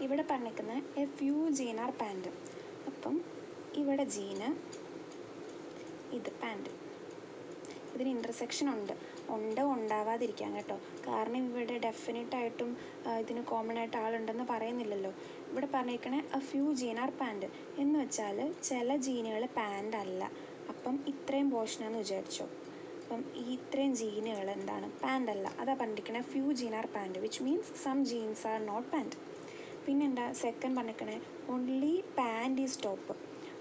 ഇവിടെ പറഞ്ഞിരിക്കുന്ന a few jean are pant. അപ്പം ഇവിടെ ജീന്, ഇത് പാൻറ്. ഇതിന് ഇൻ്റർസെക്ഷൻ ഉണ്ടാവാതിരിക്കാം കേട്ടോ. കാരണം ഇവിടെ ഡെഫിനറ്റായിട്ടും ഇതിന് കോമൺ ആയിട്ട് ആളുണ്ടെന്ന് പറയുന്നില്ലല്ലോ. ഇവിടെ പറഞ്ഞിരിക്കണേ a few jean are pant എന്ന് വെച്ചാൽ ചില ജീനുകൾ പാൻറ് അല്ല. അപ്പം ഇത്രയും പോർഷനാന്ന് വിചാരിച്ചോ. അപ്പം ഈ ഇത്രയും ജീനുകൾ എന്താണ് പാൻറ് അല്ല. അതാ പറഞ്ഞിരിക്കണേ few jean are pant, which means some jeans are not pant. പിന്നെ എന്താ സെക്കൻഡ് പറഞ്ഞിരിക്കണേ ഓൺലി പാൻറ് ഈസ് ടോപ്പ്.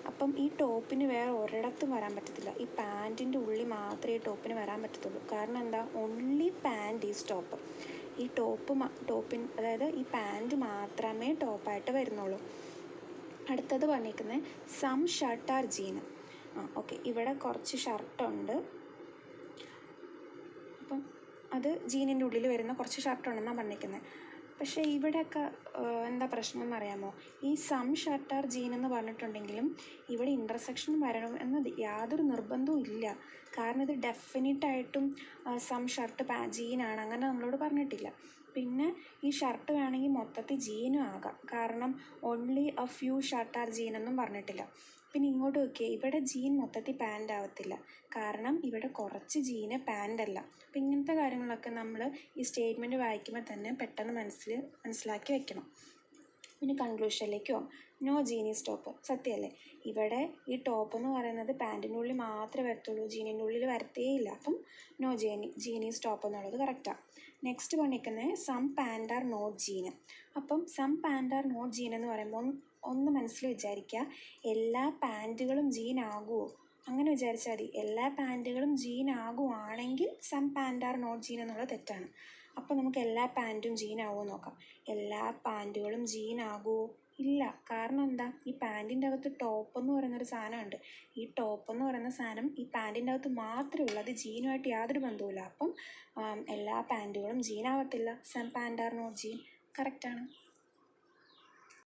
അപ്പം ഈ ടോപ്പിന് വേറെ ഒരിടത്തും വരാൻ പറ്റത്തില്ല. ഈ പാൻറ്റിൻ്റെ ഉള്ളിൽ മാത്രമേ ഈ ടോപ്പിന് വരാൻ പറ്റത്തുള്ളൂ. കാരണം എന്താ, ഓൺലി പാൻറ് ഈസ് ടോപ്പ്. ഈ ടോപ്പിന് അതായത് ഈ പാൻറ് മാത്രമേ ടോപ്പായിട്ട് വരുന്നുള്ളൂ. അടുത്തത് പറഞ്ഞിരിക്കുന്നത് സം ഷർട്ട് ആർ ജീന്. ഓക്കെ, ഇവിടെ കുറച്ച് ഷർട്ടുണ്ട്. അപ്പം അത് ജീനിൻ്റെ ഉള്ളിൽ വരുന്ന കുറച്ച് ഷർട്ടുണ്ടെന്നാണ് പറഞ്ഞിരിക്കുന്നത്. പക്ഷേ ഇവിടെയൊക്കെ എന്താ പ്രശ്നം എന്നറിയാമോ? ഈ സം ഷർട്ട് ആർ ജീൻ എന്ന് പറഞ്ഞിട്ടുണ്ടെങ്കിലും ഇവിടെ ഇൻ്റർസെക്ഷൻ വരണം എന്ന് യാതൊരു നിർബന്ധവും ഇല്ല. കാരണം ഇത് ഡെഫിനറ്റായിട്ടും സം ഷർട്ട് ജീനാണ്, അങ്ങനെ നമ്മളോട് പറഞ്ഞിട്ടില്ല. പിന്നെ ഈ ഷർട്ട് വേണമെങ്കിൽ മൊത്തത്തിൽ ജീനും ആകാം, കാരണം only a few shirt are jean എന്നും പറഞ്ഞിട്ടില്ല. പിന്നെ ഇങ്ങോട്ട് നോക്കിയേ, ഇവിടെ ജീൻ മൊത്തത്തിൽ പാൻ്റ് ആവത്തില്ല, കാരണം ഇവിടെ കുറച്ച് ജീന് പാൻ്റ് അല്ല. അപ്പം ഇങ്ങനത്തെ കാര്യങ്ങളൊക്കെ നമ്മൾ ഈ സ്റ്റേറ്റ്മെൻറ്റ് വായിക്കുമ്പോൾ തന്നെ പെട്ടെന്ന് മനസ്സിലാക്കി വെക്കണം. പിന്നെ കൺക്ലൂഷനിലേക്ക് പോകാം. No jean is top. സത്യമല്ലേ? ഇവിടെ ഈ ടോപ്പ് എന്ന് പറയുന്നത് പാൻറ്റിൻ്റെ ഉള്ളിൽ മാത്രമേ വരത്തുള്ളൂ, ജീനിൻ്റെ ഉള്ളിൽ വരത്തേയില്ല. അപ്പം നോ ജീൻ ഈസ് ടോപ്പ് എന്നുള്ളത് കറക്റ്റാണ്. നെക്സ്റ്റ് പറഞ്ഞിരിക്കുന്നത് some pant are not jean. അപ്പം some pant are not jean എന്ന് പറയുമ്പോൾ ഒന്ന് മനസ്സിൽ വിചാരിക്കുക, എല്ലാ പാൻറ്റുകളും ജീൻ ആകുമോ? അങ്ങനെ വിചാരിച്ചാൽ മതി. എല്ലാ പാൻറ്റുകളും ജീൻ ആകുവാണെങ്കിൽ some pant are not jean എന്നുള്ളത് തെറ്റാണ്. അപ്പോൾ നമുക്ക് എല്ലാ പാൻറ്റും ജീൻ ആകുമോ നോക്കാം. എല്ലാ പാൻറ്റുകളും ജീൻ ആകുമോ? ഇല്ല. കാരണം എന്താ, ഈ പാൻറ്റിൻ്റെ അകത്ത് ടോപ്പ് എന്ന് പറയുന്നൊരു സാധനമുണ്ട്. ഈ ടോപ്പ് എന്ന് പറയുന്ന സാധനം ഈ പാൻറ്റിൻ്റെ അകത്ത് മാത്രമേ ഉള്ളൂ, അത് ജീനുമായിട്ട് യാതൊരു ബന്ധവുമില്ല. അപ്പം എല്ലാ പാൻറ്റുകളും ജീൻ ആവത്തില്ല. Some pant are not jean കറക്റ്റാണ്.